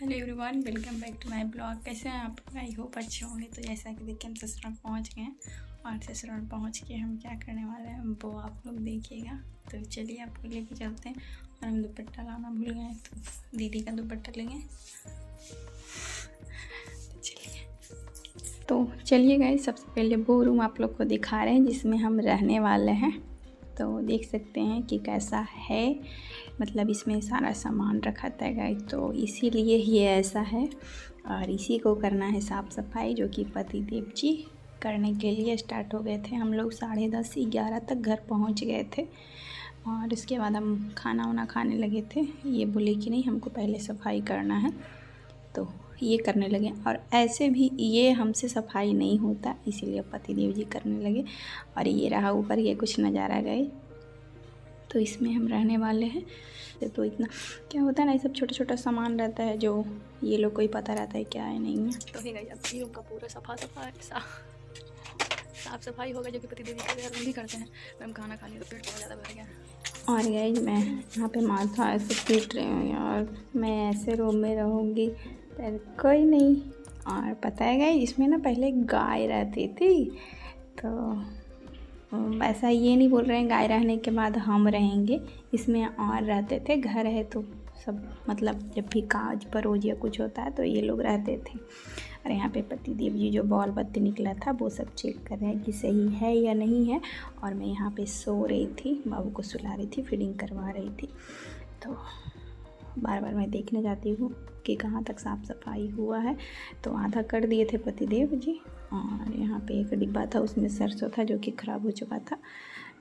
Hello everyone, welcome back to my blog. कैसे हैं आप? आई होप अच्छे होंगे। तो जैसा कि देखिए हम ससुराल पहुंच गए हैं और ससुराल पहुंच के हम क्या करने वाले हैं वो आप लोग देखिएगा। तो चलिए आपको लेके चलते हैं। और हम दुपट्टा लाना भूल गए तो दीदी का दुपट्टा लेंगे। तो चलिए गाइस, सबसे पहले वो रूम आप लोग को दिखा रहे हैं जिसमें हम रहने वाले हैं। तो देख सकते हैं कि कैसा है, मतलब इसमें सारा सामान रखा था गाइस, तो इसीलिए ये ऐसा है। और इसी को करना है साफ़ सफाई, जो कि पति देव जी करने के लिए स्टार्ट हो गए थे। हम लोग 10:30-11 तक घर पहुंच गए थे और उसके बाद हम खाना वाना खाने लगे थे। ये बोले कि नहीं, हमको पहले सफाई करना है, तो ये करने लगे। और ऐसे भी ये हमसे सफाई नहीं होता, इसीलिए पति देव जी करने लगे। और ये रहा ऊपर, ये कुछ नज़ारा गए, तो इसमें हम रहने वाले हैं। तो इतना क्या होता है ना, ये सब छोटा छोटा सामान रहता है जो ये लोग को ही पता रहता है क्या है नहीं है। तो है गाइस, ये का पूरा साफ सफाई होगा, जो कि पति देवी के घर भी करते हैं। हम खाना खाने का पेट बहुत ज़्यादा भर गया। और गाइस, मैं यहाँ पे माथा ऐसे पीट रही हूँ यार, मैं ऐसे रूम में रहूँगी पर कोई नहीं। और पता है गाइस, इसमें ना पहले गाय रहती थी, तो ऐसा ये नहीं बोल रहे हैं गाय रहने के बाद हम रहेंगे, इसमें और रहते थे। घर है तो सब, मतलब जब भी काज परोज या कुछ होता है तो ये लोग रहते थे। और यहाँ पे पति देव जी जो बॉल बत्ती निकला था वो सब चेक कर रहे हैं कि सही है या नहीं है। और मैं यहाँ पे सो रही थी, बाबू को सुला रही थी, फीडिंग करवा रही थी। तो बार बार मैं देखने जाती हूँ कि कहाँ तक साफ़ सफाई हुआ है। तो आधा कर दिए थे पति देव जी। और यहाँ पे एक डिब्बा था, उसमें सरसों था जो कि ख़राब हो चुका था।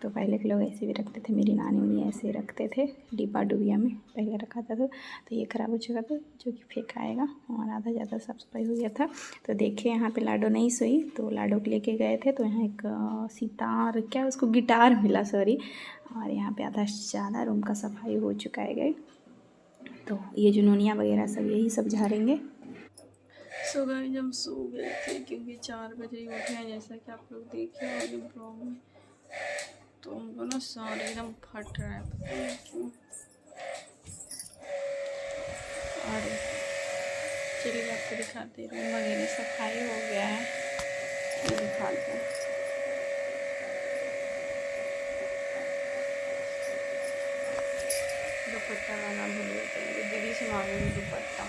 तो पहले के लोग ऐसे भी रखते थे, मेरी नानी उन्हीं ऐसे रखते थे, डिब्बा डुबिया में पहले रखा था। तो ये ख़राब हो चुका था, जो कि फेंकाएगा। और आधा ज़्यादा साफ़ सफाई हो गया था। तो देखिए यहाँ पे लाडो नहीं सोई, तो लाडो को लेके गए थे। तो यहाँ एक सितार, क्या उसको गिटार मिला, सॉरी। और यहाँ पे आधा ज़्यादा रूम का सफाई हो चुका है गए। तो ये जुनूनिया वगैरह सब यही सब झाड़ेंगे। सो गाइस, हम सो गए थे क्योंकि 4 बजे ही उठे हैं, जैसा कि आप लोग देखे होंगे ब्लॉग में। तो हमको ना सारे एकदम फट रहा है, पता नहीं क्यों। और चलिए आपको दिखाते हैं, रूम वगैरह सफाई हो गया है, ये दिखाते हैं। दुपट्टा लाना भूल गए थे, दीदी से मांगूंगी दुपट्टा।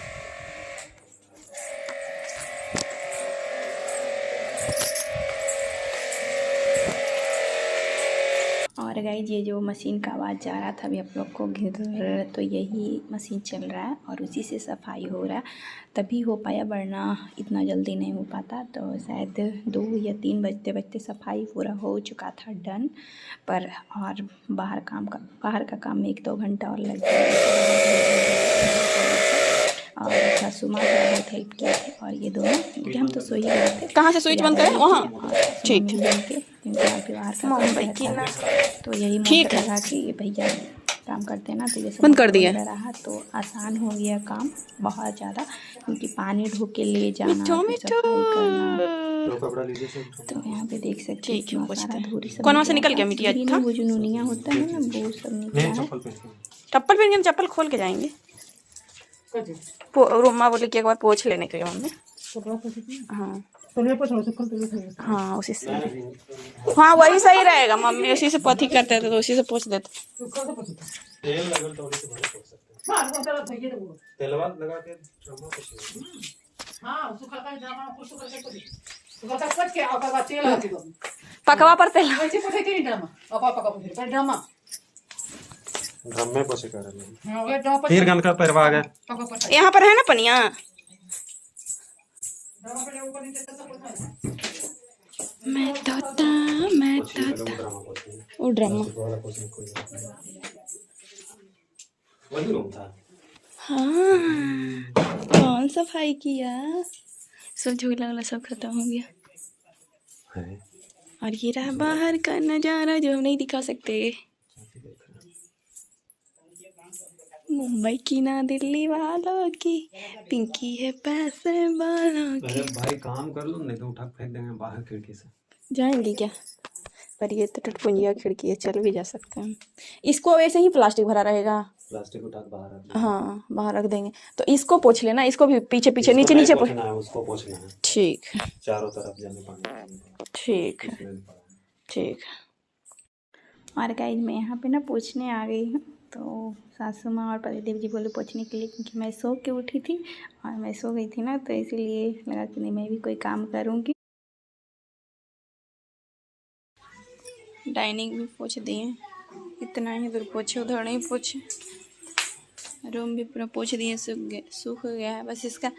और गाइस, ये जो मशीन का आवाज़ जा रहा था अभी आप लोग को घिर, तो यही मशीन चल रहा है और उसी से सफाई हो रहा है। तभी हो पाया, वरना इतना जल्दी नहीं हो पाता। तो शायद 2 या 3 बजते सफाई पूरा हो चुका था डन। पर और बाहर का काम 1-2 घंटा और लग गया। और सासुमा बहुत हेल्प किए थे। और ये दोनों, हम तो सो ही गए थे। कहाँ से स्विच बंद करें? वहाँ ठीक, तो यही ठीक है कि ये भैया काम करते हैं ना, तो ये सब बंद कर दिया रहा, तो आसान हो गया काम बहुत ज़्यादा। क्योंकि पानी ढो के ले जाना, फिर सफाई करना। तो यहाँ पे देख सकते हैं कितना सारा धूरी सब कौन से निकल गया मिट्टी था? वो जो नुनिया होता है ना, वो सब निकला है। चप्पल पहन के चप्पल खोल के जाएंगे। रोमा बोले कि एक बार पोछ लेने के लिए मम्मी। हाँ हाँ, उसी से, हाँ वही सही रहेगा मम्मी, उसी से पथी करते थे तो उसी से पोछ देते। पकवा पर तेल फिर गन का परवा आ गया। यहाँ पर है ना पनिया। मैं वो ड्रामा, हाँ कौन सफाई किया, सब झूला वाला सब खत्म हो गया। और ये रहा बाहर का नज़ारा जो हम नहीं दिखा सकते। मुंबई की ना दिल्ली वालों की, पिंकी है पैसे वालों की। भाई काम कर लो, नहीं तो उठा फेंक देंगे बाहर खिड़की से। जाएंगी क्या? पर ये तो टुटपुंजिया खिड़की है, चल भी जा सकते हैं। इसको ऐसे ही प्लास्टिक भरा रहेगा। प्लास्टिक उठा के बाहर रख दो। हाँ बाहर रख देंगे। तो इसको पोंछ लेना, इसको भी पीछे पीछे इसको नीचे नहीं नीचे पोंछना है, उसको पोंछना है ठीक चारों तरफ जमे पानी। ठीक इसमें भी पड़ा है। ठीक। और गाइस मैं यहाँ पे ना पूछने आ गई हूँ, तो सासू माँ और पतिदेव जी बोले पूछने के लिए, क्योंकि मैं सो के उठी थी और मैं सो गई थी ना, तो इसीलिए लगा कि नहीं मैं भी कोई काम करूँगी। डाइनिंग भी पोंछ दिए, इतना ही उधर पोछे उधर नहीं पोछे। रूम भी पूरा पोंछ दिए, सूख गया है। बस इसका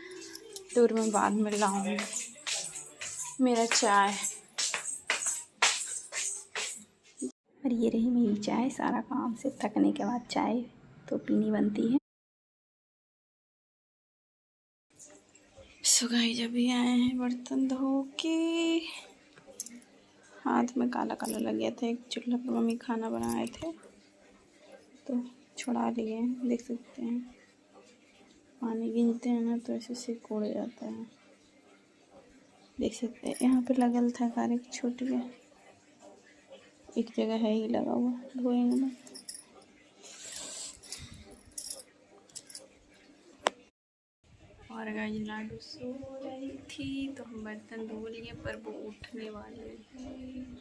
दूर में बाद में लाऊंगी। मेरा चाय, और ये रही मेरी चाय। सारा काम से थकने के बाद चाय तो पीनी बनती है। सुगाई जब भी आए हैं बर्तन धो के, हाथ में काला काला लग गया था। एक चूल्हा पर मम्मी खाना बनाए थे तो छुड़ा लिए हैं, देख सकते हैं। पानी गिनते हैं ना तो ऐसे सिक उड़ जाता है, देख सकते हैं। यहाँ पे लगल था कार एक छोटी है, एक जगह है ही लगा हुआ, धोएंगे ना। और गाइस लाडू सो रही थी तो हम बर्तन धो लिए, पर वो उठने वाले हैं।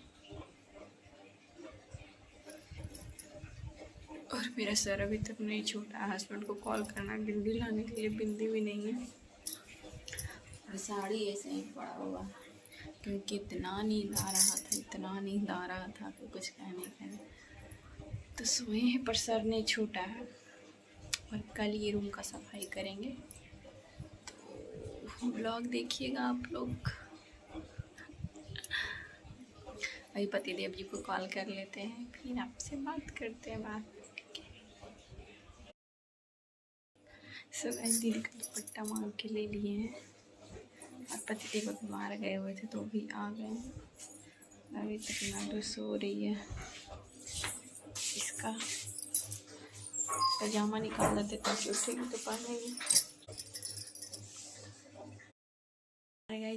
और मेरा सर अभी तक नहीं छूटा। हस्बैंड को कॉल करना बिंदी लाने के लिए, बिंदी भी नहीं है। और साड़ी ऐसे ही पड़ा हुआ, क्योंकि इतना नींद आ रहा था, इतना नींद आ रहा था कि कुछ कहने का। तो सोए हैं पर सर नहीं छूटा है। और कल ये रूम का सफाई करेंगे, तो ब्लॉग देखिएगा आप लोग। अभी पतिदेव जी को कॉल कर लेते हैं, फिर आपसे बात करते हैं। बात सब दीदी का दुपट्टा मांग के ले लिए हैं। और पतिदेव बीमार गए हुए थे तो भी आ गए हैं। अभी तक नाडू सो रही है। इसका पजामा निकाल लेते ताकि उठेगी तो पहनेगी।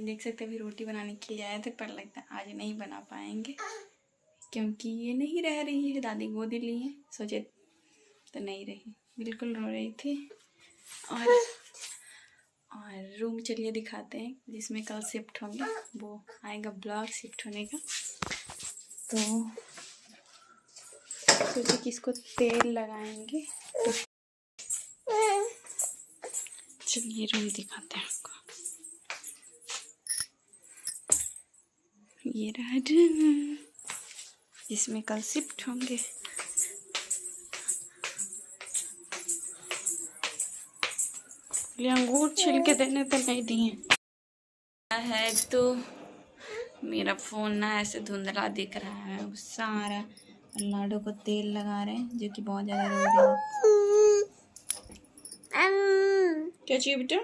देख सकते हैं, अभी रोटी बनाने के लिए आए थे, पर लगता है आज नहीं बना पाएंगे, क्योंकि ये नहीं रह रही है। दादी गोदी ली है, सोचे तो नहीं रही, बिल्कुल रो रही थी। और रूम चलिए दिखाते हैं जिसमें कल शिफ्ट होंगे, वो आएगा ब्लॉग शिफ्ट होने का। तो सोचे कि इसको तेल लगाएंगे, तो चलिए रूम दिखाते हैं आपको। ये रहा रूम जिसमें कल शिफ्ट होंगे। अंगूर छिल के देने तो नहीं दिए है, तो मेरा फ़ोन ना ऐसे धुंधला दिख रहा है, गुस्सा आ रहा है। और लाडो को तेल लगा रहे हैं, जो कि बहुत ज़्यादा रो रही है। क्या चाहिए बेटा?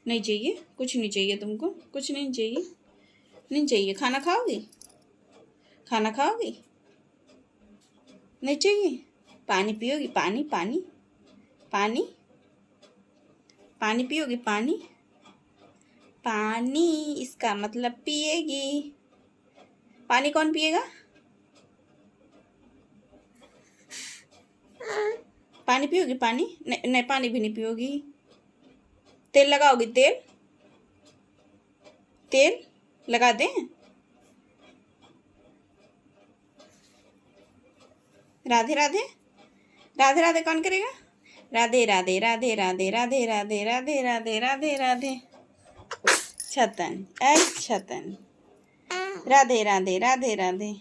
नहीं चाहिए, कुछ नहीं चाहिए तुमको, कुछ नहीं चाहिए, नहीं चाहिए। खाना खाओगी? खाना खाओगी? नहीं चाहिए। पानी पियोगी? पानी पानी पानी पानी पियोगी? पानी पानी, इसका मतलब पिएगी। पानी कौन पिएगा? पानी पियोगी? पानी नहीं, नहीं पानी भी नहीं पियोगी। तेल लगाओगी? तेल तेल लगा दें? राधे राधे राधे राधे कौन करेगा? राधे राधे राधे राधे राधे राधे राधे राधे राधे राधे। छतन छतन, राधे राधे राधे राधे।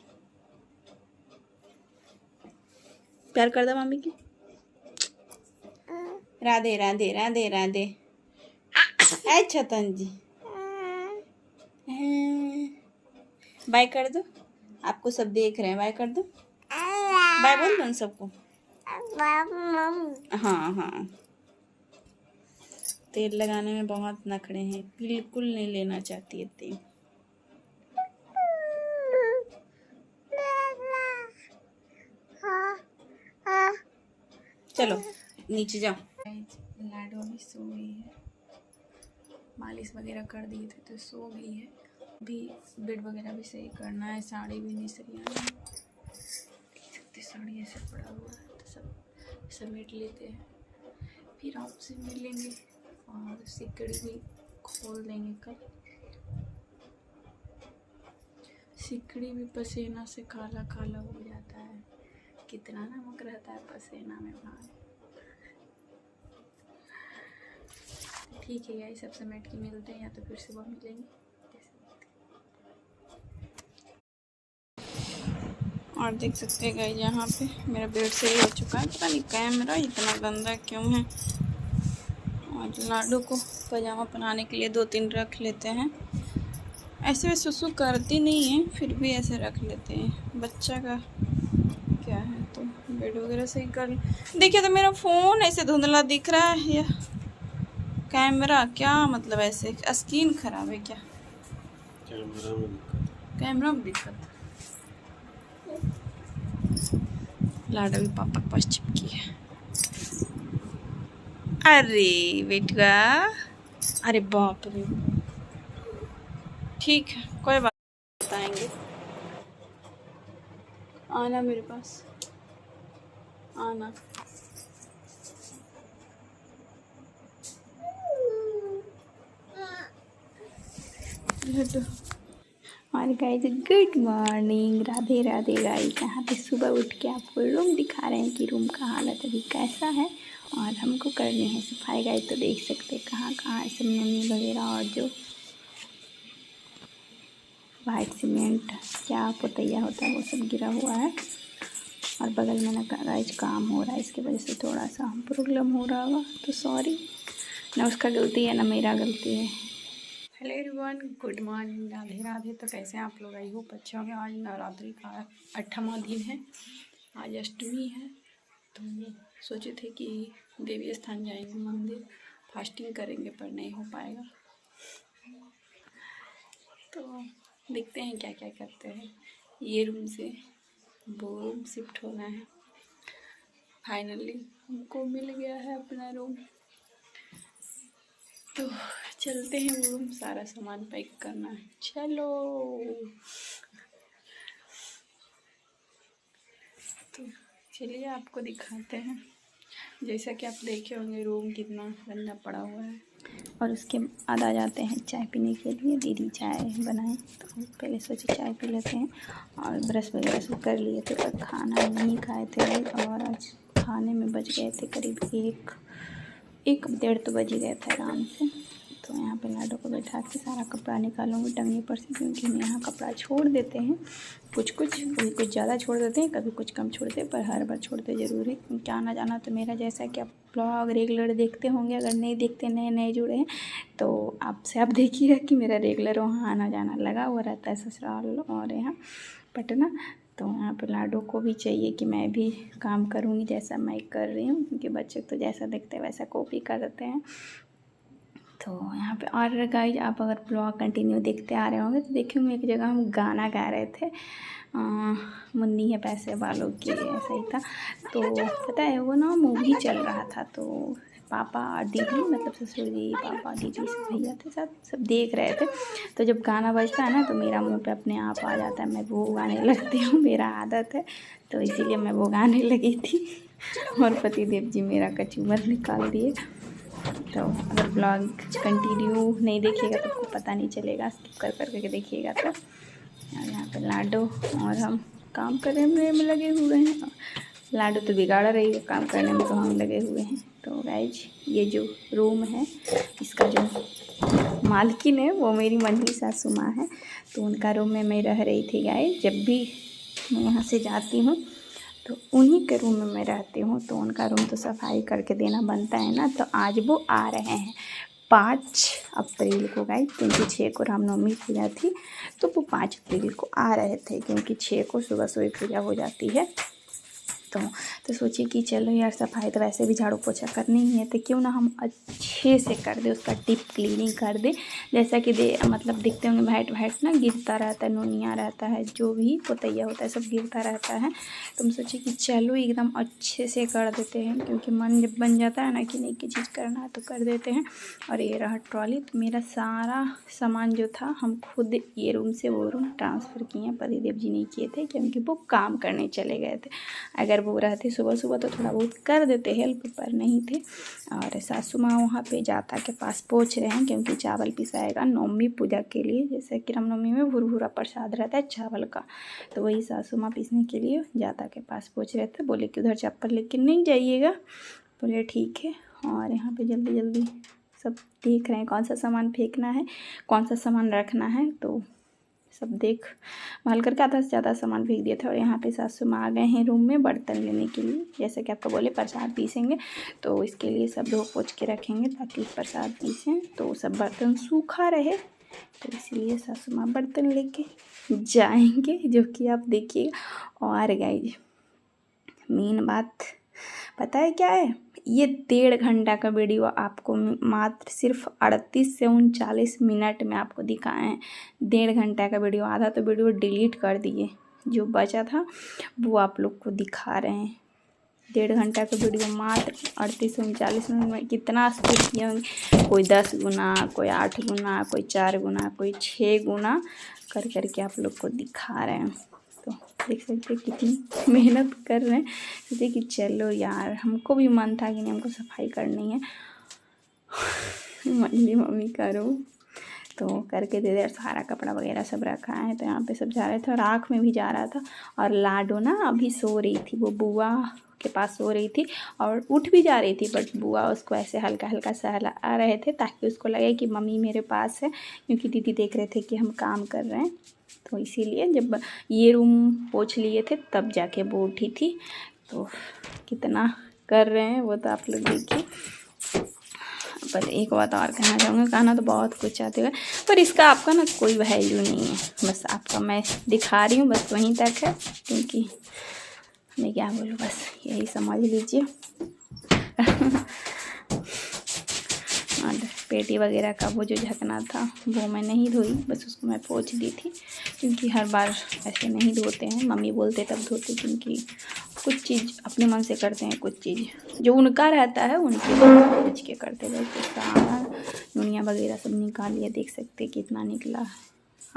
प्यार कर दो मम्मी की। राधे राधे राधे राधे। छतन जी बाय कर दो, आपको सब देख रहे हैं। बाय कर दो, बाय बोल दो सबको। हाँ हाँ, तेल लगाने में बहुत नखरे हैं, बिल्कुल नहीं लेना चाहती है तेल। चलो नीचे जाओ। लाडो भी सो गई है, मालिश वगैरह कर दिए थे तो सो गई है। भी बेड वगैरह भी सही करना है, साड़ी भी नहीं सही आना है। साड़ी ऐसे पड़ा हुआ है तो सब समेट लेते हैं, फिर आपसे मिलेंगे और सिकड़ी भी खोल देंगे कल। सिकड़ी भी पसीना से काला काला हो जाता है, कितना नमक रहता है पसीना में भाई। ठीक है यार, सब समेट के मिलते हैं या तो फिर सुबह मिलेंगे। और देख सकते हैं गाइस, यहाँ पे मेरा बेड से हो चुका है। पता नहीं कैमरा इतना गंदा क्यों है। और लाडू को पजामा पहनाने के लिए 2-3 रख लेते हैं। ऐसे वे सुसु करती नहीं है, फिर भी ऐसे रख लेते हैं। बच्चा का क्या है, तो बेड वगैरह सही कर। देखिए तो मेरा फ़ोन ऐसे धुंधला दिख रहा है या कैमरा, क्या मतलब ऐसे स्क्रीन खराब है क्या? कैमरा में दिक्कत। लाडा भी पापा के पास चिपकी है। अरे बेटुआ, अरे बाप रे। ठीक है, कोई बात नहीं, बताएंगे। आना मेरे पास, आना। और guys good morning, Radhe Radhe guys. यहाँ पे सुबह उठ के आपको रूम दिखा रहे हैं कि रूम का हालत अभी कैसा है। और हमको करनी है सफाई गाइस, तो देख सकते हैं कहाँ कहाँ ऐसे नमी वगैरह और जो वाइट सीमेंट क्या पोतैया होता है वो सब गिरा हुआ है। और बगल में ना गाइस काम हो रहा है, इसकी वजह से थोड़ा सा प्रॉब्लम हो रहा होगा, तो सॉरी। ना उसका गलती है ना मेरा गलती है। Hello everyone, good morning, Radhe Radhe. तो कैसे हैं आप लोग? आई होप अच्छे होंगे। आज नवरात्रि का 8वां दिन है, आज अष्टमी है। तो सोचे थे कि देवी स्थान जाएंगे मंदिर, फास्टिंग करेंगे, पर नहीं हो पाएगा। तो देखते हैं क्या क्या करते हैं। ये रूम से वो रूम शिफ्ट होना है। फाइनली हमको मिल गया है अपना रूम, तो चलते हैं वो रूम, सारा सामान पैक करना है। चलो। तो चलिए आपको दिखाते हैं। जैसा कि आप देखे होंगे रूम कितना गंदा पड़ा हुआ है। और उसके बाद आ जाते हैं चाय पीने के लिए। दीदी चाय बनाए, तो पहले सोचे चाय पी लेते हैं। और ब्रश वगैरह सब कर लिए थे, पर खाना नहीं खाए थे। और आज खाने में बज गए थे करीब 1-1:30 तो बज ही गए थे आराम से। तो यहाँ पे लाडो को बैठा के सारा कपड़ा निकालूंगी टंगनी पर से, क्योंकि हम यहाँ कपड़ा छोड़ देते हैं कुछ कभी कुछ ज़्यादा छोड़ देते हैं, कभी कुछ कम छोड़ते हैं, पर हर बार छोड़ते ज़रूर है। क्योंकि आना जाना तो मेरा, जैसा कि आप ब्लॉग रेगुलर देखते होंगे, अगर नहीं देखते नए नए जुड़े हैं तो आपसे आप देखिएगा कि मेरा रेगुलर वहाँ आना जाना लगा हुआ रहता है, ससुराल और यहाँ पटना। तो यहाँ पे लाडो को भी चाहिए कि मैं भी काम करूँगी जैसा मैं कर रही हूँ, क्योंकि बच्चे तो जैसा देखते हैं वैसा कॉपी करते हैं। तो यहाँ पे और गाइज, आप अगर ब्लॉग कंटिन्यू देखते आ रहे होंगे तो देखे होंगे एक जगह हम गाना गा रहे थे, मुन्नी है पैसे वालों की, ऐसा ही था। तो पता है वो ना मूवी चल रहा था, तो पापा और दीदी, मतलब ससुर जी, पापा, दीदी, सब भैया थे, सब देख रहे थे। तो जब गाना बजता है ना तो मेरा मुंह पे अपने आप आ जाता है, मैं वो गाने लगती हूँ, मेरा आदत है। तो इसीलिए मैं वो गाने लगी थी। और पतिदेव जी मेरा कचूमर निकाल दिए। तो अगर ब्लॉग कंटिन्यू नहीं देखिएगा तो आपको पता नहीं चलेगा, स्किप कर करके देखिएगा। तो यहाँ पे लाडो और हम काम करने में लगे हुए हैं। लाडो तो बिगाड़ रही है काम करने में, तो हम लगे हुए हैं। तो गाइज, ये जो रूम है इसका जो मालकिन है वो मेरी मंझली सासू माँ है। तो उनका रूम में मैं रह रही थी गाइज। जब भी मैं यहाँ से जाती हूँ तो उन्हीं के रूम में मैं रहती हूँ, तो उनका रूम तो सफाई करके देना बनता है ना। तो आज वो आ रहे हैं 5 अप्रैल को गाइस, क्योंकि 6 को रामनवमी पूजा थी, तो वो 5 अप्रैल को आ रहे थे, क्योंकि 6 को सुबह सुबह पूजा हो जाती है। तो सोचिए कि चलो यार, सफाई तो वैसे भी झाड़ू पोछा करनी ही है, तो क्यों ना हम अच्छे से कर दे, उसका डीप क्लीनिंग कर दे। जैसा कि मतलब दिखते होंगे वाइट वाइट ना गिरता रहता है, नोनिया रहता है, जो भी पोतैया होता है सब गिरता रहता है। तो हम सोचे कि चलो एकदम अच्छे से कर देते हैं, क्योंकि मन जब बन जाता है ना कि नहीं की चीज़ करना है तो कर देते हैं। और ये रहा ट्रॉली। तो मेरा सारा सामान जो था हम खुद ये रूम से वो रूम ट्रांसफ़र किए हैं, पतिदेव जी नहीं किए थे, क्योंकि वो काम करने चले गए थे। अगर वो रहते सुबह सुबह तो थोड़ा बहुत कर देते हेल्प, पर नहीं थे। और सासू माँ वहाँ पे जाता के पास पहुँच रहे हैं, क्योंकि चावल पिसाएगा नवमी पूजा के लिए। जैसे कि रामनवमी में भुरभुरा प्रसाद रहता है चावल का, तो वही सासू माँ पीसने के लिए जाता के पास पहुँच रहे थे। बोले कि उधर चप्पल लेके नहीं जाइएगा। बोले ठीक है। और यहाँ पे जल्दी जल्दी सब देख रहे हैं कौन सा सामान फेंकना है, कौन सा सामान रखना है, तो सब देख भाल करके आधा से ज़्यादा सामान फेंक दिया था। और यहाँ पे सासू माँ आ गए हैं रूम में बर्तन लेने के लिए। जैसे कि आपको बोले प्रसाद पीसेंगे, तो इसके लिए सब धो पोंछ के रखेंगे ताकि प्रसाद पीसें तो सब बर्तन सूखा रहे। तो इसीलिए सासू माँ बर्तन लेके जाएंगे, जो कि आप देखिएगा। और गाइस मेन बात पता है क्या है, ये 1.5 घंटा का वीडियो आपको मात्र सिर्फ 38 से 39 मिनट में आपको दिखाए हैं। 1.5 घंटा का वीडियो, आधा तो वीडियो डिलीट कर दिए, जो बचा था वो आप लोग को दिखा रहे हैं। 1.5 घंटा का वीडियो मात्र 38 से 39 मिनट में कितना स्पीड किए होंगे, कोई 10 गुना, कोई 8 गुना, कोई 4 गुना, कोई 6 गुना कर करके आप लोग को दिखा रहे हैं। तो देख सकते हैं कितनी मेहनत कर रहे हैं। सोचे कि चलो यार, हमको भी मन था कि नहीं हमको सफाई करनी है, मम्मी करो तो करके दे दे। सारा कपड़ा वगैरह सब रखा है, तो यहाँ पे सब जा रहे थे और आँख में भी जा रहा था। और लाडो ना अभी सो रही थी, वो बुआ के पास सो रही थी और उठ भी जा रही थी, बट बुआ उसको ऐसे हल्का हल्का सहला आ रहे थे ताकि उसको लगे कि मम्मी मेरे पास है, क्योंकि दीदी देख रहे थे कि हम काम कर रहे हैं। तो इसीलिए जब ये रूम पोंछ लिए थे तब जाके वो उठी थी। तो कितना कर रहे हैं वो तो आप लोग देखिए। पर एक बात और कहना चाहूँगा, कहना तो बहुत कुछ चाहते हुए, पर इसका आपका ना कोई वैल्यू नहीं है। बस आपका मैं दिखा रही हूँ, बस वहीं तक है, क्योंकि मैं क्या बोलूँ, बस यही समझ लीजिए। और पेटी वगैरह का वो जो ढकना था वो मैं नहीं धोई, बस उसको मैं पोंछ दी थी, क्योंकि हर बार ऐसे नहीं धोते हैं। मम्मी बोलते तब धोते, क्योंकि कुछ चीज़ अपने मन से करते हैं, कुछ चीज़ जो उनका रहता है उनके सोच के करते रहते। सारा नुनिया वगैरह सब निकाल लिया, देख सकते कितना निकला,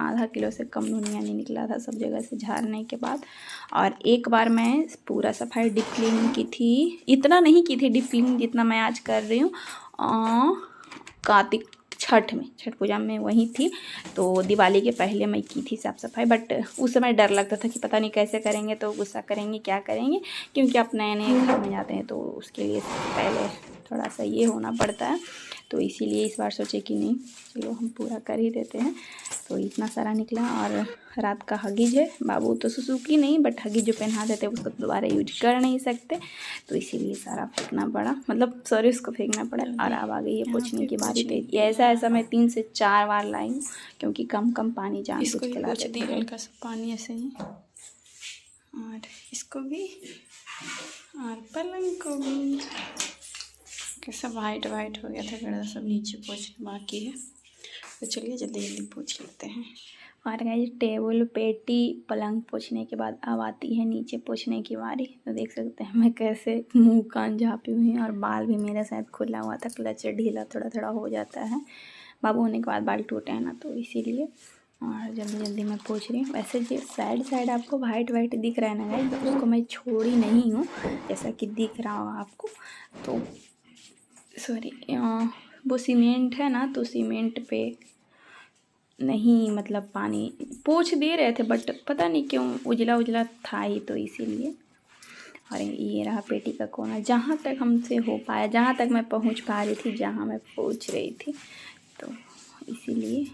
आधा किलो से कम नुनिया नहीं निकला था सब जगह से झाड़ने के बाद। और एक बार मैं पूरा सफाई डीप क्लीनिंग की थी, इतना नहीं की थी डीप क्लीनिंग जितना मैं आज कर रही हूँ। कार्तिक छठ में, छठ पूजा में वही थी, तो दिवाली के पहले मैं की थी साफ़ सफाई। बट उस समय डर लगता था कि पता नहीं कैसे करेंगे, तो गुस्सा करेंगे क्या करेंगे, क्योंकि आप नए नए घर में जाते हैं तो उसके लिए पहले थोड़ा सा ये होना पड़ता है। तो इसीलिए इस बार सोचे कि नहीं चलो हम पूरा कर ही देते हैं। तो इतना सारा निकला। और रात का हगीज है, बाबू तो सुसुकी नहीं, बट हगीज जो पहना देते हैं उसको दोबारा यूज कर नहीं सकते, तो इसीलिए सारा फेंकना पड़ा, मतलब सॉरी उसको फेंकना पड़ा। और अब आ गई है पोंछने की बारी पे। ऐसा मैं 3 से 4 बार लाई हूँ, क्योंकि कम पानी जान इसको बुझ के भी ला पोंछ देती दिए हूँ। हल्का सा पानी ऐसे ही, और इसको भी, और पलंग को भी। कैसा वाइट वाइट हो गया था गड़ा, सब नीचे पोंछना बाकी है, तो चलिए जल्दी जल्दी पोंछ लेते हैं। और गाइस टेबल पेटी पलंग पोंछने के बाद अब आती है नीचे पोंछने की बारी। तो देख सकते हैं मैं कैसे मुंह कान झाँपी हुई हूँ, और बाल भी मेरा शायद खुला हुआ था, क्लच ढीला थोड़ा थोड़ा हो जाता है, बाबू होने के बाद बाल टूटे हैं ना, तो इसीलिए। और जल्दी जल्दी मैं पोंछ रही हूँ। वैसे जो साइड आपको वाइट वाइट दिख रहा है ना गाइस, तो उसको मैं छोड़ी नहीं हूँ, जैसा कि दिख रहा होगा आपको। तो सॉरी, वो सीमेंट है ना, तो सीमेंट पे नहीं, मतलब पानी पोंछ दे रहे थे, बट पता नहीं क्यों उजला उजला था ही, तो इसीलिए। और ये रहा पेटी का कोना, जहाँ तक हमसे हो पाया, जहाँ तक मैं पहुँच पा रही थी, जहाँ मैं पोंछ रही थी, तो इसीलिए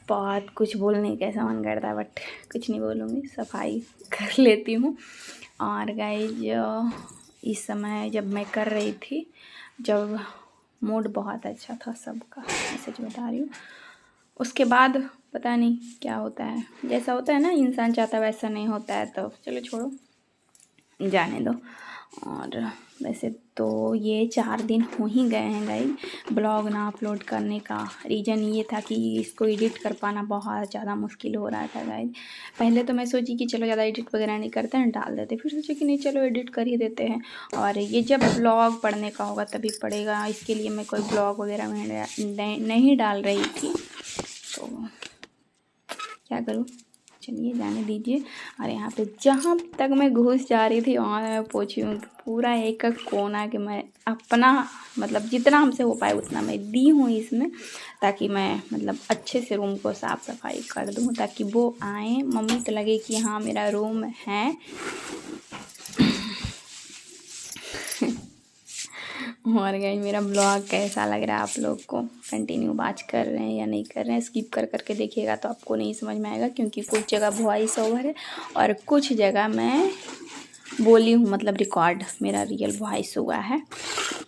बहुत कुछ बोलने का ऐसा मन करता है, बट कुछ नहीं बोलूँगी, सफाई कर लेती हूँ। और गाइस इस समय जब मैं कर रही थी, जब मूड बहुत अच्छा था सबका, मैं सच बता रही हूँ, उसके बाद पता नहीं क्या होता है, जैसा होता है ना इंसान चाहता है वैसा नहीं होता है, तो चलो छोड़ो, जाने दो। और वैसे तो ये 4 दिन हो ही गए हैं गाइस ब्लॉग ना अपलोड करने का। रीज़न ये था कि इसको एडिट कर पाना बहुत ज़्यादा मुश्किल हो रहा था गाइस। पहले तो मैं सोची कि चलो ज़्यादा एडिट वगैरह नहीं करते हैं, डाल देते, फिर सोचे कि नहीं चलो एडिट कर ही देते हैं, और ये जब ब्लॉग पढ़ने का होगा तभी पड़ेगा, इसके लिए मैं कोई ब्लॉग वगैरह नहीं डाल रही थी, तो क्या करूँ, चलिए जाने दीजिए। और यहाँ पे जहाँ तक मैं घुस जा रही थी वहाँ मैं पहुँची हूँ। पूरा एक एक कोना के मैं अपना मतलब जितना हमसे हो पाए उतना मैं दी हूँ इसमें, ताकि मैं मतलब अच्छे से रूम को साफ़ सफाई कर दूँ, ताकि वो आए मम्मी को लगे कि हाँ मेरा रूम है। और गई मेरा ब्लॉग कैसा लग रहा है आप लोग को, कंटिन्यू वॉच कर रहे हैं या नहीं कर रहे हैं, स्किप कर करके देखिएगा तो आपको नहीं समझ में आएगा, क्योंकि कुछ जगह वॉइस ओवर है और कुछ जगह मैं बोली हूँ, मतलब रिकॉर्ड मेरा रियल वॉइस हुआ है,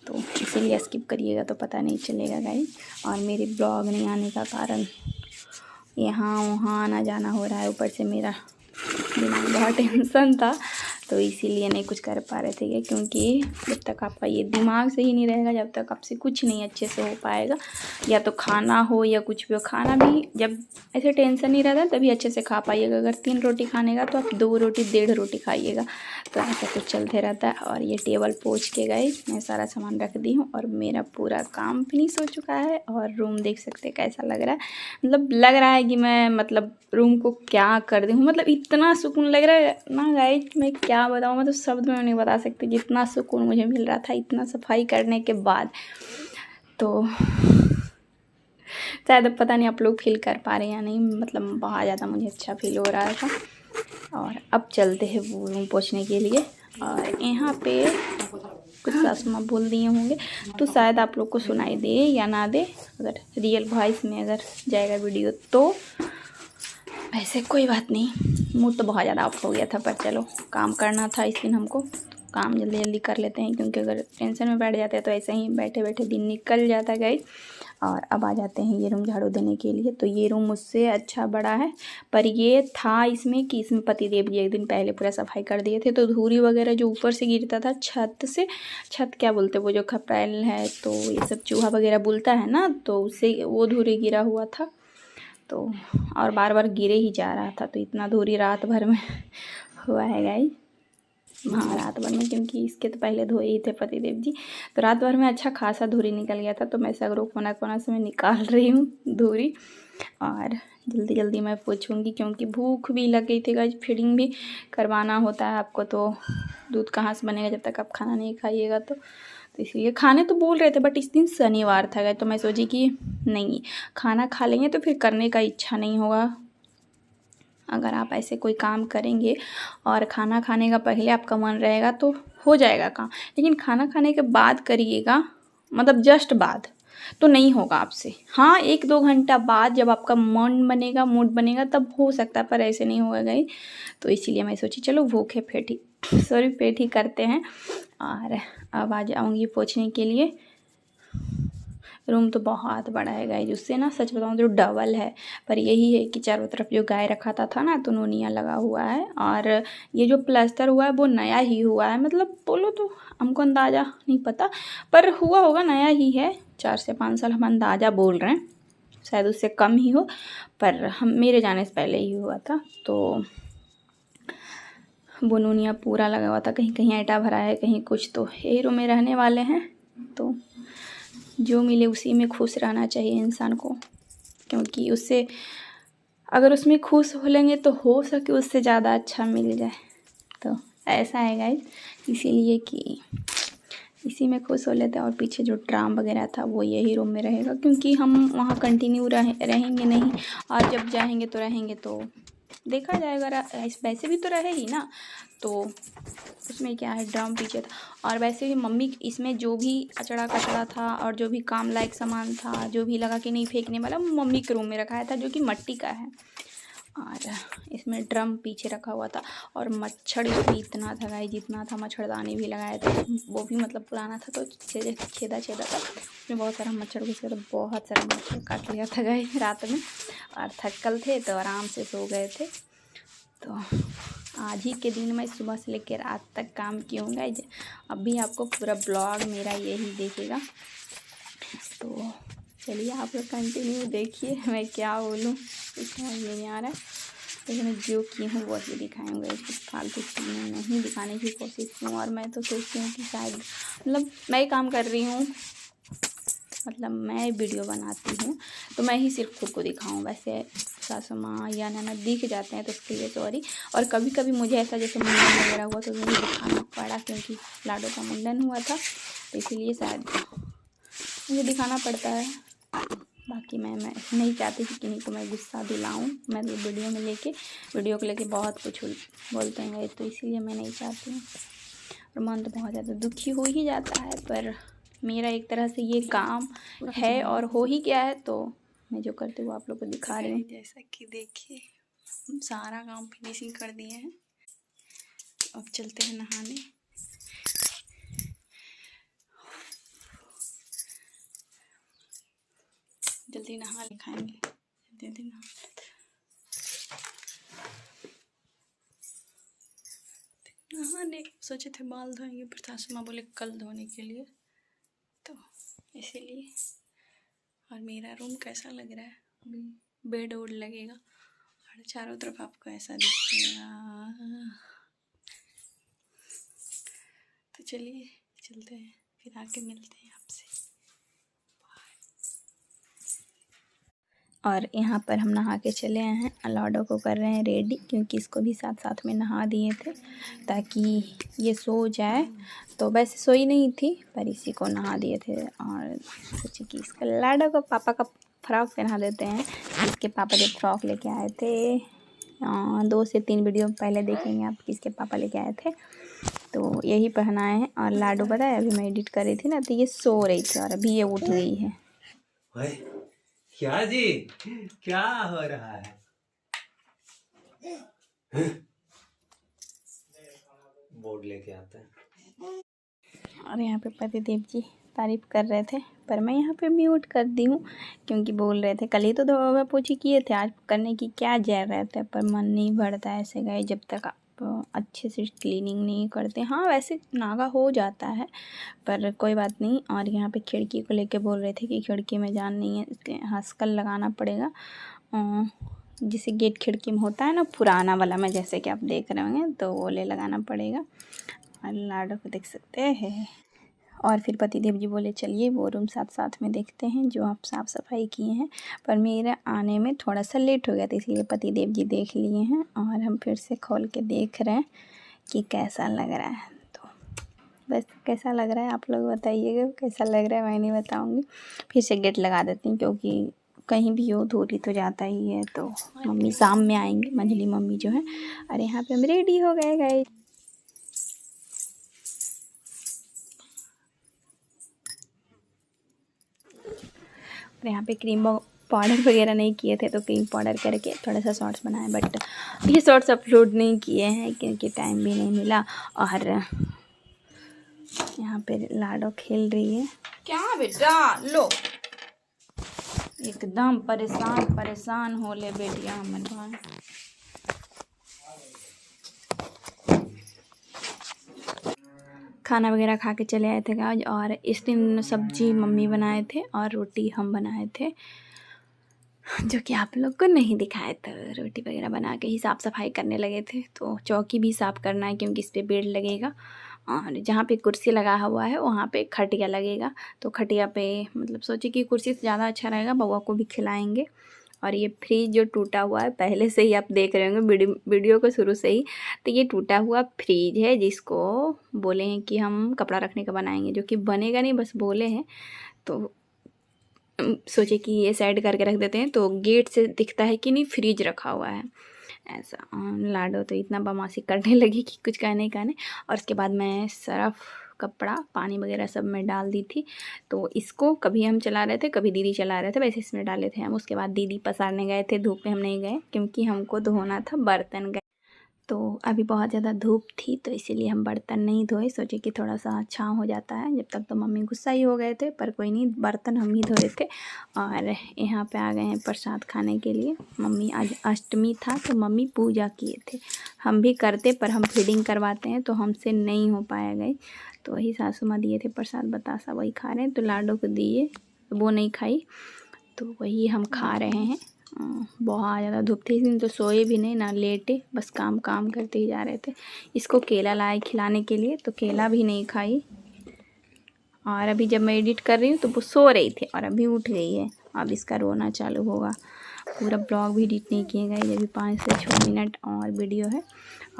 तो इसीलिए स्किप करिएगा तो पता नहीं चलेगा गाइस। और मेरे ब्लॉग नहीं आने का कारण यहाँ वहाँ आना जाना हो रहा है, ऊपर से मेरा दिमाग बहुत टेंशन था तो इसीलिए नहीं कुछ कर पा रहे थे, क्योंकि जब तक आपका ये दिमाग सही नहीं रहेगा जब तक आपसे कुछ नहीं अच्छे से हो पाएगा, या तो खाना हो या कुछ भी हो। खाना भी जब ऐसे टेंशन नहीं रहता तभी अच्छे से खा पाइएगा। अगर 3 रोटी खाने का तो आप 2 रोटी 1.5 रोटी खाइएगा, तो ऐसा कुछ चलते रहता है। और ये टेबल पोंछ के गई मैं सारा सामान रख दी हूँ और मेरा पूरा काम फिनिश हो चुका है। और रूम देख सकते हैं कैसा लग रहा है, मतलब लग रहा है कि मैं मतलब रूम को क्या कर दी हूँ, मतलब इतना सुकून लग रहा है ना गाइस, मैं क्या बताऊँ, मतलब शब्द में नहीं बता सकती जितना सुकून मुझे मिल रहा था इतना सफाई करने के बाद। तो शायद पता नहीं आप लोग फील कर पा रहे हैं या नहीं, मतलब बहुत ज़्यादा मुझे अच्छा फील हो रहा था। और अब चलते हैं वो रूम पोंछने के लिए। और यहाँ पे कुछ सासू माँ बोल दिए होंगे तो शायद आप लोग को सुनाई दे या ना दे, अगर रियल वॉइस में अगर जाएगा वीडियो तो वैसे कोई बात नहीं। मूड तो बहुत ज़्यादा ऑफ हो गया था, पर चलो काम करना था इस दिन हमको, तो काम जल्दी जल्दी कर लेते हैं, क्योंकि अगर टेंशन में बैठ जाते हैं तो ऐसे ही बैठे बैठे दिन निकल जाता गाइस। और अब आ जाते हैं ये रूम झाड़ू देने के लिए। तो ये रूम मुझसे अच्छा बड़ा है, पर ये था इसमें कि इसमें पतिदेव जी एक दिन पहले पूरा सफाई कर दिए थे, तो धूरी वगैरह जो ऊपर से गिरता था छत से, छत क्या बोलते वो जो खपरैल है, तो ये सब चूहा वगैरह बुलता है ना, तो उससे वो धूरी गिरा हुआ था, तो और बार बार गिरे ही जा रहा था, तो इतना धूरी रात भर में हुआ है गाइस। हाँ रात भर में, क्योंकि इसके तो पहले धोए ही थे पतिदेव जी, तो रात भर में अच्छा खासा धूरी निकल गया था, तो मैं सगरों कोना कोना से मैं निकाल रही हूँ धूरी। और जल्दी जल्दी मैं पोंछूंगी, क्योंकि भूख भी लग गई थी गाइस, फीडिंग भी करवाना होता है आपको, तो दूध कहाँ से बनेगा जब तक आप खाना नहीं खाइएगा। तो इसलिए खाने तो बोल रहे थे, बट इस दिन शनिवार था गाइस, तो मैं सोची कि नहीं खाना खा लेंगे तो फिर करने का इच्छा नहीं होगा। अगर आप ऐसे कोई काम करेंगे और खाना खाने का पहले आपका मन रहेगा तो हो जाएगा काम, लेकिन खाना खाने के बाद करिएगा, मतलब जस्ट बाद, तो नहीं होगा आपसे। हाँ 1-2 घंटा बाद जब आपका मन बनेगा, मूड बनेगा, तब हो सकता है, पर ऐसे नहीं होगा गाइस। तो इसीलिए मैं सोची चलो भूखे पेट ही करते हैं। और अब आ जाऊँगी पोंछने के लिए। रूम तो बहुत बड़ा है गाइस, उससे ना सच बताऊँ तो डबल है, पर यही है कि चारों तरफ जो गाय रखा था ना, तो नोनिया लगा हुआ है। और ये जो प्लास्टर हुआ है वो नया ही हुआ है, मतलब बोलो तो हमको अंदाज़ा नहीं पता, पर हुआ होगा नया ही है, 4 से 5 साल हम अंदाज़ा बोल रहे हैं, शायद उससे कम ही हो, पर हम मेरे जाने से पहले ही हुआ था। तो वो नोनिया पूरा लगा हुआ था, कहीं कहीं ईंटा भरा है, कहीं कुछ, तो यही रूम में रहने वाले हैं, तो जो मिले उसी में खुश रहना चाहिए इंसान को, क्योंकि उससे अगर उसमें खुश हो लेंगे तो हो सके उससे ज़्यादा अच्छा मिल जाए। तो ऐसा है गाइस, इसीलिए कि इसी में खुश हो लेते हैं। और पीछे जो ड्राम वगैरह था वो यही रूम में रहेगा, क्योंकि हम वहाँ कंटिन्यू रहेंगे नहीं, और जब जाएंगे तो रहेंगे तो देखा जाएगा, वैसे भी तो रहे ही ना, तो उसमें क्या है, ड्रम पीछे था। और वैसे भी मम्मी इसमें जो भी अचड़ा कचड़ा था और जो भी काम लायक सामान था, जो भी लगा के नहीं फेंकने वाला, मम्मी के रूम में रखाया था, जो कि मिट्टी का है। और इसमें ड्रम पीछे रखा हुआ था। और मच्छर भी इतना था गाइस, जितना था मच्छरदानी भी लगाया था, वो भी मतलब पुराना था, तो छेदा था, उसमें बहुत सारा मच्छर घुस गया, तो बहुत सारा मच्छर काट लिया था गाइस रात में। और थकल थे तो आराम से सो गए थे। तो आज ही के दिन मैं सुबह से लेकर रात तक काम की हूँ गाइस। अभी आपको पूरा ब्लॉग मेरा यही देखेगा, तो चलिए आप लोग कंटिन्यू देखिए, मैं क्या बोलूँ कुछ समझ नहीं आ रहा है, लेकिन मैं जो की हूँ वही दिखाऊँगा, कुछ फालतू चीज़ें नहीं दिखाने की कोशिश की हूँ। और मैं तो सोचती हूँ कि शायद मतलब मैं काम कर रही हूँ, मतलब मैं वीडियो बनाती हूँ तो मैं ही सिर्फ खुद को दिखाऊँ, वैसे सासू माँ या ननद दिख जाते हैं तो उसके लिए सॉरी। और कभी कभी मुझे ऐसा जैसे मुंडन वगैरह हुआ तो मुझे दिखाना पड़ा, क्योंकि लाडो का मुंडन हुआ था तो इसीलिए शायद मुझे दिखाना पड़ता है। बाकी मैं नहीं चाहती कि किन्हीं को मैं गुस्सा दिलाऊं। मैं तो वीडियो को लेके बहुत कुछ बोलते हैं, तो इसीलिए मैं नहीं चाहती हूँ। और मन तो बहुत ज़्यादा दुखी हो ही जाता है, पर मेरा एक तरह से ये काम है और हो ही गया है, तो मैं जो करती हूँ आप लोग को दिखा रही हूँ। जैसा कि देखिए हम सारा काम फिनिशिंग कर दिए हैं, अब चलते हैं नहाने। जल्दी नहा ले खाएंगे, जल्दी नहा। नहाने सोचे थे बाल धोएंगे, पर सासू माँ बोले कल धोने के लिए, तो इसीलिए। और मेरा रूम कैसा लग रहा है, अभी बेड वोड लगेगा और चारों तरफ आपको ऐसा दिखेगा। तो चलिए चलते हैं, फिर आके मिलते हैं आपसे। और यहाँ पर हम नहा के चले आए हैं, लाडो को कर रहे हैं रेडी, क्योंकि इसको भी साथ साथ में नहा दिए थे ताकि ये सो जाए। तो वैसे सोई नहीं थी, पर इसी को नहा दिए थे। और सोचे कि इसका लाडो को पापा का फ्रॉक पहना देते हैं। इसके पापा जब फ्रॉक लेके आए थे 2 से 3 वीडियो पहले देखेंगे आप, किसके पापा लेके आए थे, तो यही पहनाए हैं। और लाडो पता है अभी मैं एडिट कर रही थी ना, तो ये सो रही थी और अभी ये उठ गई है। क्या जी, क्या हो रहा है? बोर्ड लेके आते हैं। और यहाँ पे पतिदेव जी तारीफ़ कर रहे थे, पर मैं यहाँ पे म्यूट कर दी हूँ, क्योंकि बोल रहे थे कल ही तो धोबा पोछी किए थे, आज करने की क्या जर रहता है। पर मन नहीं भरता ऐसे गए जब तक आप अच्छे से क्लीनिंग नहीं करते। हाँ वैसे नागा हो जाता है, पर कोई बात नहीं। और यहाँ पे खिड़की को लेके बोल रहे थे कि खिड़की में जान नहीं है, इसके हंसकल लगाना पड़ेगा, जिसे गेट खिड़की में होता है ना पुराना वाला में, जैसे कि आप देख रहे होंगे, तो वो ले लगाना पड़ेगा। और लाडो को देख सकते हैं। और फिर पतिदेव जी बोले चलिए वो रूम साथ में देखते हैं जो आप साफ़ सफाई किए हैं। पर मेरे आने में थोड़ा सा लेट हो गया था, इसलिए पतिदेव जी देख लिए हैं और हम फिर से खोल के देख रहे हैं कि कैसा लग रहा है। तो बस कैसा लग रहा है आप लोग बताइएगा, कैसा लग रहा है मैं नहीं बताऊँगी। फिर से गेट लगा देती हूँ, क्योंकि कहीं भी हो धूरी तो जाता ही है। तो मम्मी शाम में आएंगे, मंझली मम्मी जो है। और यहाँ पर हम रेडी हो गए गाइस। और यहाँ पे क्रीम पाउडर वगैरह नहीं किए थे, तो क्रीम पाउडर करके थोड़ा सा शॉर्ट्स बनाए, बट ये शॉर्ट्स अपलोड नहीं किए हैं क्योंकि टाइम भी नहीं मिला। और यहाँ पे लाडो खेल रही है। क्या बेटा लो, एकदम परेशान हो ले बेटिया हमारे भाई। खाना वगैरह खा के चले आए थे आज। और इस दिन सब्जी मम्मी बनाए थे और रोटी हम बनाए थे, जो कि आप लोग को नहीं दिखाए थे। रोटी वगैरह बना के ही साफ़ सफाई करने लगे थे। तो चौकी भी साफ़ करना है, क्योंकि इस पर बेड लगेगा। और जहाँ पे कुर्सी लगा हुआ है वहाँ पे खटिया लगेगा। तो खटिया पे मतलब सोचे कि कुर्सी से ज़्यादा अच्छा रहेगा, बउआ को भी खिलाएंगे। और ये फ्रिज जो टूटा हुआ है, पहले से ही आप देख रहे होंगे वीडियो को शुरू से ही, तो ये टूटा हुआ फ्रिज है, जिसको बोले हैं कि हम कपड़ा रखने का बनाएंगे, जो कि बनेगा नहीं, बस बोले हैं। तो सोचे कि ये साइड करके रख देते हैं, तो गेट से दिखता है कि नहीं फ्रिज रखा हुआ है ऐसा। लाडो तो इतना बदमाशी करने लगी कि कुछ कहने का नहीं। और उसके बाद मैं सरफ कपड़ा पानी वगैरह सब में डाल दी थी। तो इसको कभी हम चला रहे थे, कभी दीदी चला रहे थे, वैसे इसमें डाले थे हम। उसके बाद दीदी पसारने गए थे, धूप में हम नहीं गए, क्योंकि हमको धोना था बर्तन गए। तो अभी बहुत ज़्यादा धूप थी, तो इसीलिए हम बर्तन नहीं धोए। सोचे कि थोड़ा सा छाँव हो जाता है। जब तक तो मम्मी गुस्सा ही हो गए थे, पर कोई नहीं, बर्तन हम ही धोए थे। और यहाँ पे आ गए हैं प्रसाद खाने के लिए। मम्मी आज अष्टमी था, तो मम्मी पूजा किए थे। हम भी करते, पर हम फीडिंग करवाते हैं, तो हमसे नहीं हो पाया गई। तो वही सासू माँ दिए थे प्रसाद बतासा, वही खा रहे हैं। तो लाडो को दिए, वो नहीं खाई, तो वही हम खा रहे हैं। बहुत ज़्यादा धूप थी इस दिन, तो सोए भी नहीं ना लेटे, बस काम करते ही जा रहे थे। इसको केला लाए खिलाने के लिए, तो केला भी नहीं खाई। और अभी जब मैं एडिट कर रही हूँ तो वो सो रही थी और अभी उठ गई है। अब इसका रोना चालू होगा। पूरा ब्लॉग भी एडिट नहीं किए गए, ये भी 5 से 6 मिनट और वीडियो है।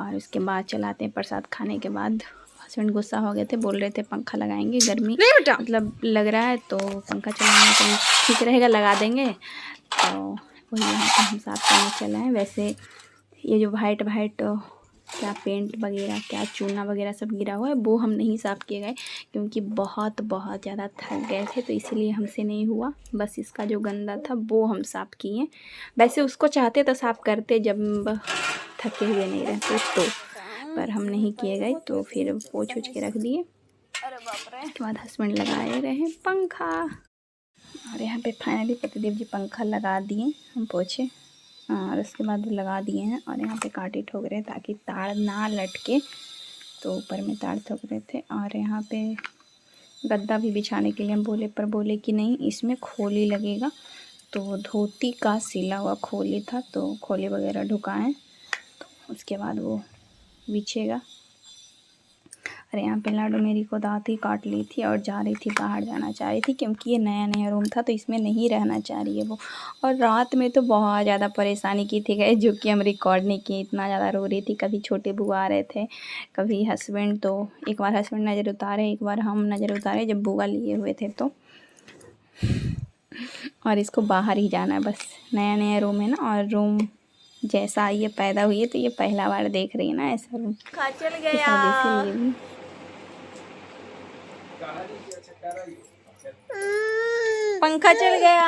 और उसके बाद चलाते हैं प्रसाद खाने के बाद। हस्बैंड गुस्सा हो गए थे, बोल रहे थे पंखा लगाएंगे, गर्मी मतलब लग रहा है तो पंखा चलाने तो ठीक रहेगा, लगा देंगे। तो वही यहाँ पर हम साफ करने चले हैं। वैसे ये जो वाइट क्या पेंट वगैरह क्या चूना वगैरह सब गिरा हुआ है वो हम नहीं साफ़ किए गए, क्योंकि बहुत ज़्यादा थक गए थे तो इसीलिए हमसे नहीं हुआ। बस इसका जो गंदा था वो हम साफ़ किए। वैसे उसको चाहते तो साफ़ करते जब थके हुए नहीं रहते तो, पर हम नहीं किए गए तो फिर पोंछ के रख दिए। उसके बाद हस्बैंड लगाए रहे पंखा। और यहाँ पे फाइनली पतिदेव जी पंखा लगा दिए, हम पोछे और उसके बाद लगा दिए हैं। और यहाँ पे कांटे ठोक रहे हैं ताकि तार ना लटके, तो ऊपर में तार ठोक रहे थे। और यहाँ पे गद्दा भी बिछाने के लिए हम बोले, पर बोले कि नहीं इसमें खोली लगेगा। तो धोती का सिला हुआ खोली था, तो खोली वगैरह ढुकाएं तो उसके बाद वो बिछेगा। और यहाँ पे लाडो मेरी को दाँत ही काट ली थी और जा रही थी, बाहर जाना चाह रही थी, क्योंकि ये नया रूम था तो इसमें नहीं रहना चाह रही है वो। और रात में तो बहुत ज़्यादा परेशानी की थी गए, जो कि हम रिकॉर्ड नहीं किए। इतना ज़्यादा रो रही थी, कभी छोटे बुआ आ रहे थे, कभी हस्बैंड। तो एक बार हस्बैंड नज़र उतारे, एक बार हम नज़र उतारे जब बुआ लिए हुए थे तो। और इसको बाहर ही जाना है बस, नया रूम है ना। और रूम जैसा ये पैदा हुई है तो ये पहला बार देख रही है ना ऐसा रूम। चल गया पंखा चल गया।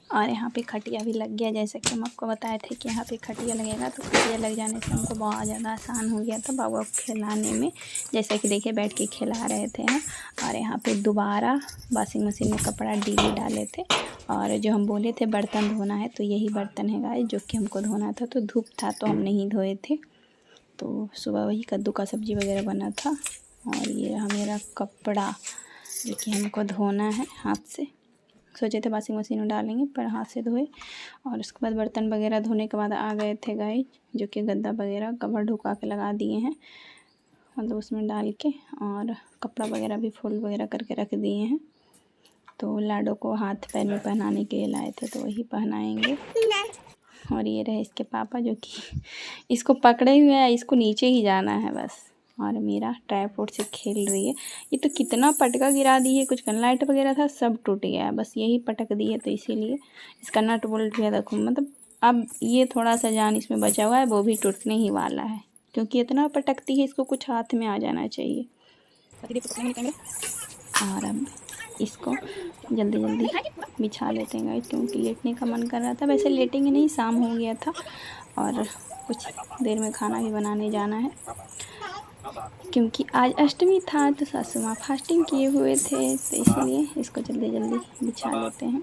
और यहाँ पे खटिया भी लग गया, जैसे कि हम आपको बताए थे कि यहाँ पे खटिया लगेगा। तो खटिया लग जाने से हमको बहुत ज़्यादा आसान हो गया था बाबा को खिलाने में। जैसे कि देखिए बैठ के खिला रहे थे हम। और यहाँ पे दोबारा वॉशिंग मशीन में कपड़ा डीली डाले थे। और जो हम बोले थे बर्तन धोना है, तो यही बर्तन है गाइस जो कि हमको धोना था। तो धूप था तो हम नहीं धोए थे। तो सुबह वही कद्दू का सब्ज़ी वगैरह बना था। और ये रहा मेरा कपड़ा जो कि हमको धोना है हाथ से। सोचे थे वॉशिंग मशीन में डालेंगे, पर हाथ से धोए। और उसके बाद बर्तन वगैरह धोने के बाद आ गए थे गाइस, जो कि गद्दा वगैरह कवर ढुका के लगा दिए हैं, मतलब उसमें डाल के। और कपड़ा वगैरह भी फोल्ड वगैरह करके रख दिए हैं। तो लाडो को हाथ पैर में पहनाने के लिए लाए थे, तो वही पहनाएंगे। और ये रहे इसके पापा, जो कि इसको पकड़े हुए हैं, इसको नीचे ही जाना है बस। और मेरा ट्राइपॉड से खेल रही है। ये तो कितना पटका गिरा दी है, कुछ लाइट वगैरह था सब टूट गया है, बस यही पटक दी है। तो इसीलिए इसका नट बोल्ट भी देखो, मतलब अब ये थोड़ा सा जान इसमें बचा हुआ है, वो भी टूटने ही वाला है, क्योंकि इतना पटकती है। इसको कुछ हाथ में आ जाना चाहिए। और अब इसको जल्दी बिछा लेते हैं गाइस, क्योंकि लेटने का मन कर रहा था। वैसे लेटेंगे नहीं, शाम हो गया था और कुछ देर में खाना भी बनाने जाना है, क्योंकि आज अष्टमी था। तो सासू माँ फास्टिंग किए हुए थे, तो इसलिए इसको जल्दी बिछा लेते हैं।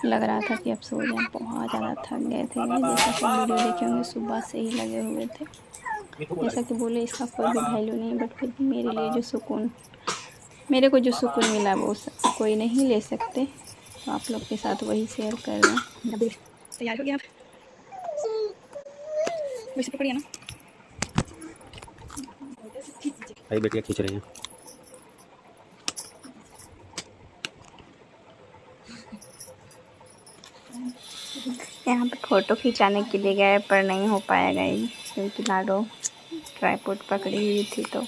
लग रहा था कि अब सो जाएं, बहुत ज़्यादा थक गए थे। जैसा कि वीडियो देखे होंगे सुबह से ही लगे हुए थे। जैसा कि बोले इसका कोई भी वैल्यू नहीं, बट फिर भी मेरे लिए जो सुकून, मेरे को जो सुकून मिला वो कोई नहीं ले सकते। तो आप लोग के साथ वही शेयर कर रहे हैं। अभी तैयार हो गया आप, वैसे पकड़िए ना भाई, बेटियाँ खींच रही हैं। यहाँ पे फ़ोटो खिंचाने के लिए गए, पर नहीं हो पाया गई, क्योंकि लाडो ट्राइपॉड पकड़ी हुई थी। तो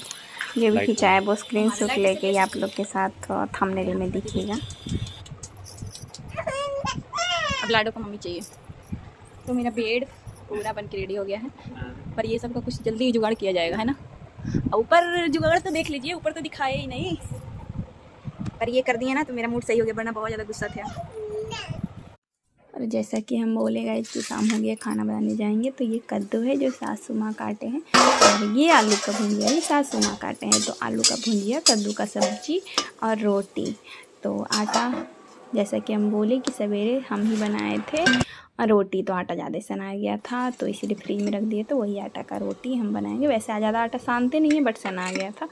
ये भी खिंचाया, वो स्क्रीन शॉट लेके ही आप लोग के साथ थंबनेल में दिखेगा। अब लाडो को मम्मी चाहिए। तो मेरा बेड पूरा बन के रेडी हो गया है, पर ये सब का कुछ जल्दी जुगाड़ किया जाएगा, है ना। ऊपर जुगाड़ तो देख लीजिए, ऊपर तो दिखाया ही नहीं, पर ये कर दिया ना तो मेरा मूड सही हो गया, वरना बहुत ज़्यादा गुस्सा था। और जैसा कि हम बोले गाइस कि शाम हो गया, खाना बनाने जाएंगे। तो ये कद्दू है जो सासू माँ काटे हैं, और ये आलू का भुंजिया है, सासू माँ काटे हैं। तो आलू का भुंजिया, कद्दू का सब्जी और रोटी। तो आटा जैसा कि हम बोले कि सवेरे हम ही बनाए थे, और रोटी तो आटा ज़्यादा सना गया था, तो इसीलिए फ्रिज में रख दिए। तो वही आटा का रोटी हम बनाएंगे। वैसे ज़्यादा आटा सानते नहीं है, बट सना गया था।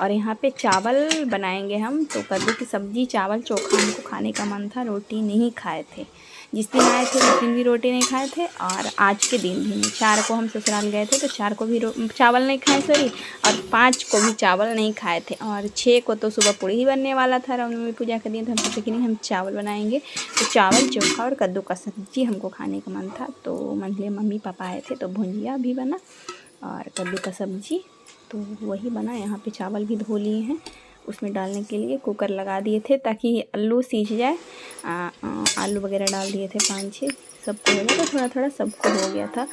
और यहाँ पे चावल बनाएंगे हम। तो कद्दू की सब्ज़ी, चावल, चोखा हमको खाने का मन था, रोटी नहीं खाए थे, जिस दिन आए थे उस दिन भी रोटी नहीं खाए थे, और आज के दिन भी नहीं। 4 को हम ससुराल गए थे तो 4 को भी चावल नहीं खाए, सॉरी, और 5 को भी चावल नहीं खाए थे, और 6 को तो सुबह पूड़ी ही बनने वाला था, रामनवमी पूजा का दिन, तो हम सोचे कि नहीं हम चावल बनाएंगे। तो चावल, चोखा और कद्दू का सब्जी हमको खाने का मन था, तो मंझले मम्मी पापा आए थे तो भुंजिया भी बना और कद्दू का सब्जी तो वही बना। यहाँ पे चावल भी धो लिए हैं, उसमें डालने के लिए कुकर लगा दिए थे ताकि आलू सीज जाए। आलू वगैरह डाल दिए थे 5-6, सबको हो गया था, थोड़ा थोड़ा सबको हो गया था।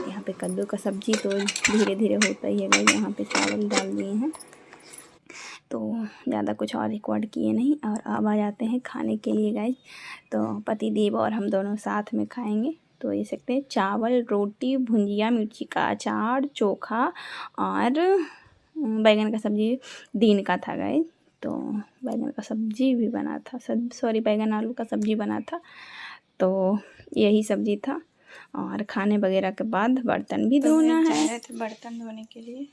यहाँ पे कद्दू का सब्जी तो धीरे धीरे होता ही है गाइस। यहाँ पे चावल डाल दिए हैं, तो ज़्यादा कुछ और रिकॉर्ड किए नहीं, और अब आ जाते हैं खाने के लिए गाइस। तो पति देव और हम दोनों साथ में खाएंगे। तो ये सकते हैं चावल, रोटी, भुंजिया, मिर्ची का अचार, चोखा और बैगन का सब्जी दिन का था गाइस। तो बैगन का सब्जी भी बना था, सॉरी बैगन आलू का सब्जी बना था, तो यही सब्जी था। और खाने वगैरह के बाद बर्तन भी धोना है। तो बर्तन धोने के लिए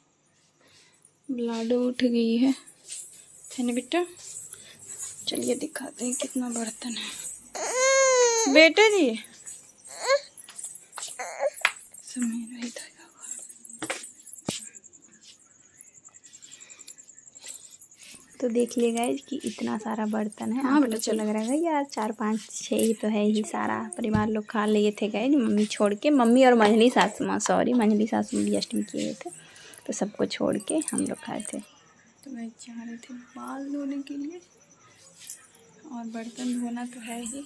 ब्लाडो उठ गई है ना बेटा। चलिए दिखाते हैं कितना बर्तन है बेटा जी। समय नहीं था। तो देख लिए गाइस कि इतना सारा बर्तन है। हाँ बेटा, तो लग रहा है यार 4, 5, 6 ही तो है ही, सारा परिवार लोग खा लिए थे गाइस, मम्मी छोड़ के। मम्मी और मंझली सासू माँ, सॉरी मंझली सासू माँ अष्टमी किए थे, तो सबको छोड़ के हम लोग खाए थे। तो मैं जा रहे थे बाल धोने के लिए, और बर्तन धोना तो है ही,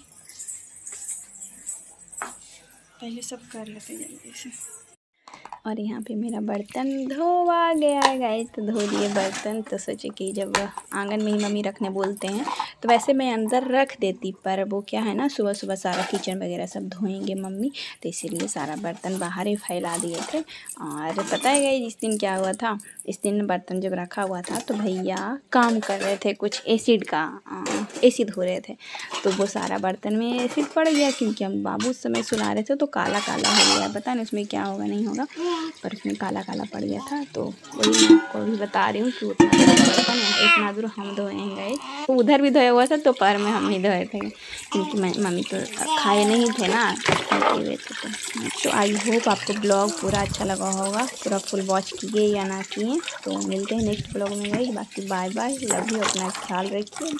पहले सब कर लेते जल्दी से। और यहाँ पे मेरा बर्तन धोवा गया है गाइस। तो धो लिए बर्तन, तो सोचे कि जब आंगन में ही मम्मी रखने बोलते हैं तो वैसे मैं अंदर रख देती, पर वो क्या है ना, सुबह सुबह सारा किचन वगैरह सब धोएंगे मम्मी, तो इसीलिए सारा बर्तन बाहर ही फैला दिए थे। और पता है गाइस इस दिन क्या हुआ था, इस दिन बर्तन जब रखा हुआ था तो भैया काम कर रहे थे, कुछ एसिड का एसिड हो रहे थे, तो वो सारा बर्तन में एसिड पड़ गया, क्योंकि हम बाबू उस समय सुला रहे थे, तो काला काला हो गया। पता नहीं उसमें क्या होगा नहीं होगा, पर उसमें काला काला पड़ गया था। तो वही मैं आपको भी बता रही हूँ कि उतना बर्तन इतना दूर हम धोएंगे। तो उधर भी धोया हुआ था, तो पर में हम ही धोए थे, क्योंकि मम्मी तो खाए नहीं थे ना, हुए थे। तो आई होप आपको ब्लॉग पूरा अच्छा लगा होगा, पूरा फुल वॉच कीजिए या ना किए। तो मिलते हैं नेक्स्ट ब्लॉग में गाइस। बाकी बाय बाय, लव यू, अपना ख्याल रखिए।